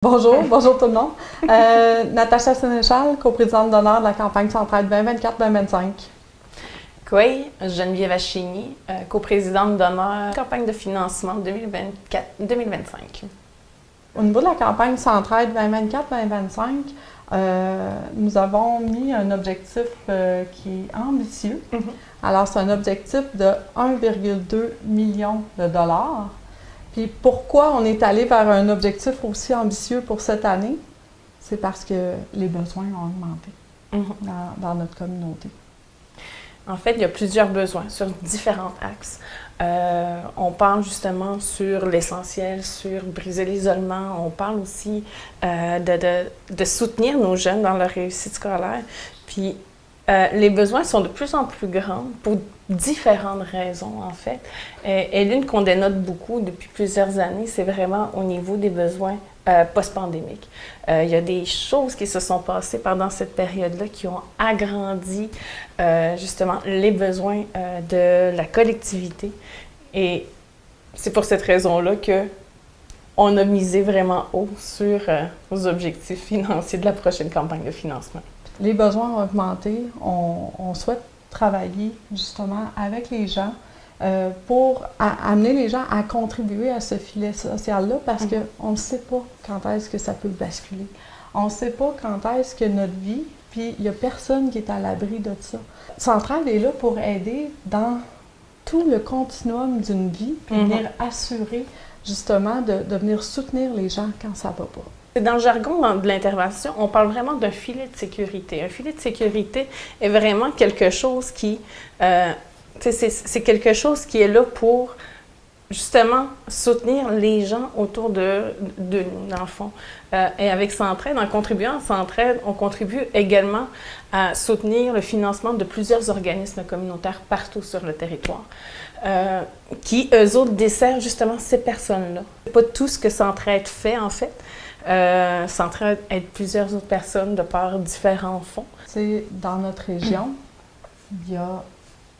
Bonjour, bonjour tout le monde. Natacha Sénéchal, coprésidente d'honneur de la campagne Centraide 2024-2025. Oui, Geneviève Achigny, coprésidente d'honneur campagne de financement 2024-2025. Au niveau de la campagne Centraide 2024-2025, nous avons mis un objectif qui est ambitieux. Alors, c'est un objectif de 1,2 million de dollars. Puis pourquoi on est allé vers un objectif aussi ambitieux pour cette année? C'est parce que les besoins ont augmenté dans notre communauté. En fait, il y a plusieurs besoins sur différents axes. On parle justement sur l'essentiel, sur briser l'isolement. On parle aussi de soutenir nos jeunes dans leur réussite scolaire. Puis les besoins sont de plus en plus grands pour différentes raisons, en fait. Et l'une qu'on dénote beaucoup depuis plusieurs années, c'est vraiment au niveau des besoins post-pandémiques. Il y a des choses qui se sont passées pendant cette période-là qui ont agrandi justement les besoins de la collectivité. Et c'est pour cette raison-là qu'on a misé vraiment haut sur nos objectifs financiers de la prochaine campagne de financement. Les besoins ont augmenté. On souhaite travailler justement avec les gens pour amener les gens à contribuer à ce filet social-là parce qu'on ne sait pas quand est-ce que ça peut basculer. On ne sait pas quand est-ce que notre vie, puis il n'y a personne qui est à l'abri de ça. Centraide est là pour aider dans tout le continuum d'une vie, puis venir assurer justement de venir soutenir les gens quand ça ne va pas. Dans le jargon de l'intervention, on parle vraiment d'un filet de sécurité. Un filet de sécurité est vraiment quelque chose qui, c'est quelque chose qui est là pour justement soutenir les gens autour de nous, dans le fond. Et avec Centraide, en contribuant à Centraide, on contribue également à soutenir le financement de plusieurs organismes communautaires partout sur le territoire, qui, eux autres, desservent justement ces personnes-là. C'est pas tout ce que Centraide fait, en fait. Centraide aide plusieurs autres personnes de par différents fonds. Dans notre région, il y a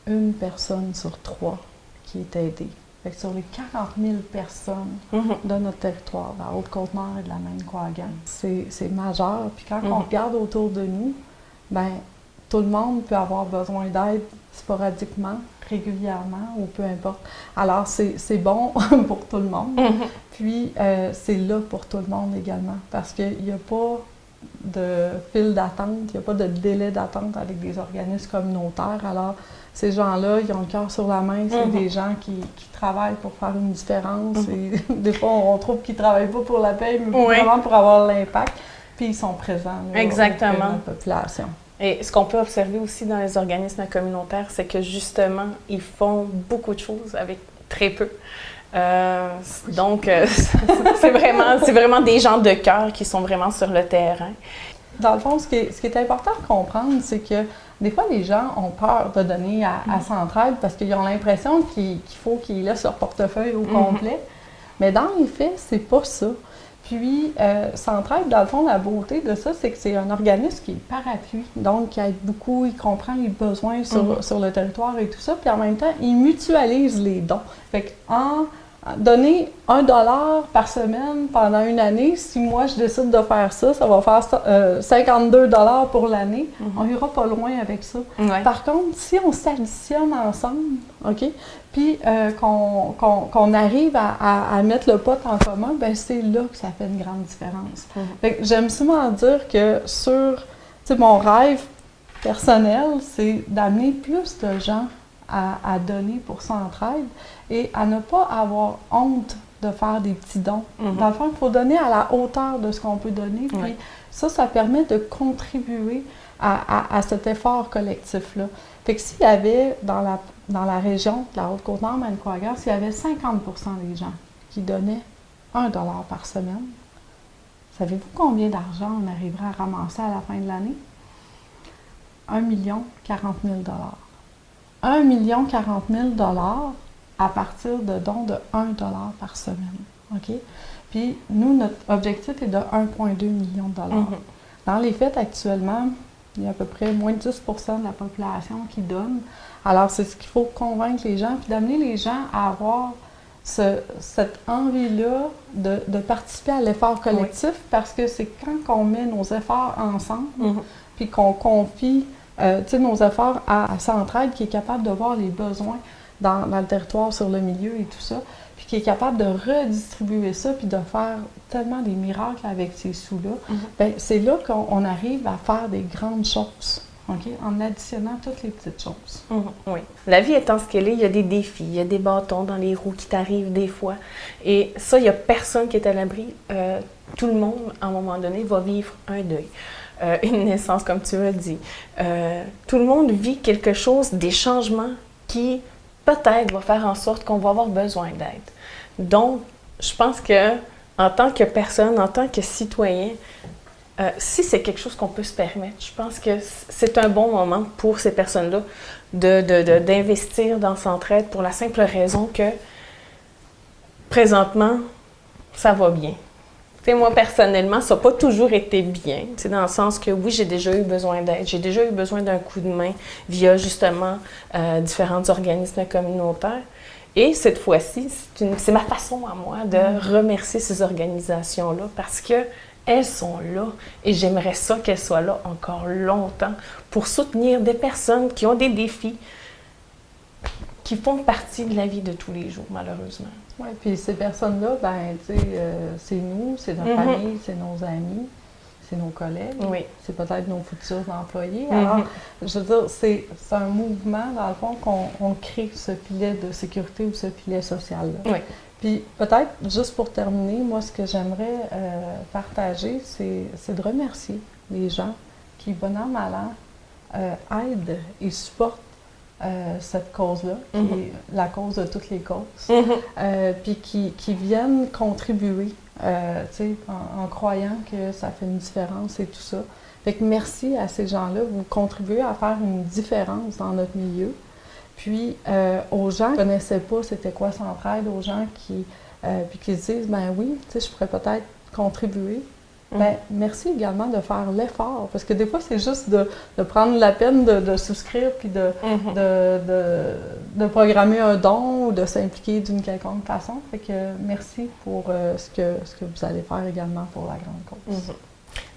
une personne sur 3 qui est aidée. Fait que sur les 40 000 personnes de notre territoire, de la Haute-Côte-Nord et de la Maine-Coagan, c'est majeur. Puis quand on regarde autour de nous, ben tout le monde peut avoir besoin d'aide sporadiquement, régulièrement ou peu importe. Alors, c'est bon pour tout le monde. Puis, c'est là pour tout le monde également parce qu'il n'y a pas de file d'attente, il n'y a pas de délai d'attente avec des organismes communautaires. Alors, ces gens-là, ils ont le cœur sur la main. C'est des gens qui travaillent pour faire une différence. Et des fois, on trouve qu'ils ne travaillent pas pour la paie, mais vraiment pour avoir l'impact. Puis, ils sont présents là, exactement, auprès de la population. Et ce qu'on peut observer aussi dans les organismes communautaires, c'est que justement, ils font beaucoup de choses avec très peu. Donc, c'est vraiment des gens de cœur qui sont vraiment sur le terrain. Dans le fond, ce qui est important de comprendre, c'est que des fois, les gens ont peur de donner à Centraide parce qu'ils ont l'impression qu'il faut qu'ils laissent leur portefeuille au complet. Mais dans les faits, c'est pas ça. Puis, Centraide, dans le fond, la beauté de ça, c'est que c'est un organisme qui est parapluie, donc qui aide beaucoup, il comprend les besoins sur le territoire et tout ça, puis en même temps, il mutualise les dons. Fait qu'en donner $1 par semaine pendant une année, si moi je décide de faire ça, ça va faire 52 $ pour l'année. On n'ira pas loin avec ça. Par contre, si on s'additionne ensemble, OK, puis qu'on arrive à mettre le pot en commun, ben c'est là que ça fait une grande différence. Fait que j'aime souvent dire que mon rêve personnel, c'est d'amener plus de gens à donner pour Centraide et à ne pas avoir honte de faire des petits dons. Dans le fond, il faut donner à la hauteur de ce qu'on peut donner. Puis ça permet de contribuer à cet effort collectif-là. Fait que s'il y avait dans la région de la Haute-Côte-Nord, Maine-Coagan, s'il y avait 50% des gens qui donnaient $1 par semaine, savez-vous combien d'argent on arriverait à ramasser à la fin de l'année? 1 040 000 $. 1 040 000 $ à partir de dons de $1 par semaine. OK? Puis, nous, notre objectif est de 1,2 million de dollars. Dans les faits, actuellement, il y a à peu près moins de 10 % de la population qui donne. Alors, c'est ce qu'il faut convaincre les gens, puis d'amener les gens à avoir cette envie-là de participer à l'effort collectif parce que c'est quand on met nos efforts ensemble, puis qu'on confie nos efforts à Centraide qui est capable de voir les besoins dans le territoire, sur le milieu et tout ça, puis qui est capable de redistribuer ça puis de faire tellement des miracles avec ces sous-là, bien, c'est là qu'on arrive à faire des grandes choses. Okay? En additionnant toutes les petites choses. Oui. La vie étant ce qu'elle est, il y a des défis, il y a des bâtons dans les roues qui t'arrivent des fois. Et ça, il n'y a personne qui est à l'abri. Tout le monde, à un moment donné, va vivre un deuil. Une naissance, comme tu as dit. Tout le monde vit quelque chose, des changements qui, peut-être, va faire en sorte qu'on va avoir besoin d'aide. Donc, je pense que en tant que personne, en tant que citoyen, si c'est quelque chose qu'on peut se permettre, je pense que c'est un bon moment pour ces personnes-là d'investir dans Centraide pour la simple raison que, présentement, ça va bien. Tu sais, moi, personnellement, ça n'a pas toujours été bien, tu sais, dans le sens que, oui, j'ai déjà eu besoin d'aide, j'ai déjà eu besoin d'un coup de main via, justement, différents organismes communautaires. Et cette fois-ci, c'est ma façon à moi de remercier ces organisations-là parce que elles sont là et j'aimerais ça qu'elles soient là encore longtemps pour soutenir des personnes qui ont des défis qui font partie de la vie de tous les jours, malheureusement. Oui, puis ces personnes-là, ben, tu sais, c'est nous, c'est notre famille, c'est nos amis, c'est nos collègues, c'est peut-être nos futurs employés. Alors, je veux dire, c'est un mouvement, dans le fond, qu'on crée ce filet de sécurité ou ce filet social-là. Oui. Puis peut-être, juste pour terminer, moi, ce que j'aimerais partager, c'est de remercier les gens qui, bon an, mal an, aident et supportent cette cause-là, qui est la cause de toutes les causes, puis qui viennent contribuer, en croyant que ça fait une différence et tout ça. Fait que merci à ces gens-là, vous contribuez à faire une différence dans notre milieu. Puis, aux gens qui ne connaissaient pas c'était quoi Centraide, aux gens qui se disent, ben oui, tu sais, je pourrais peut-être contribuer. Ben, merci également de faire l'effort, parce que des fois, c'est juste de prendre la peine de souscrire, puis de programmer un don ou de s'impliquer d'une quelconque façon. Fait que merci pour ce que vous allez faire également pour la grande cause.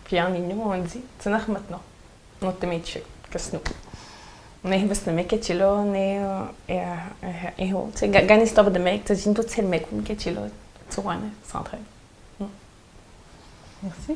Puis en Innu, on dit, «Tsinach matno, no te meitche, kasnu». Ne bist me ketchilo ne eho te gani stop de mek te jinto tsel mek ketchilo tsuane Centraide. Merci.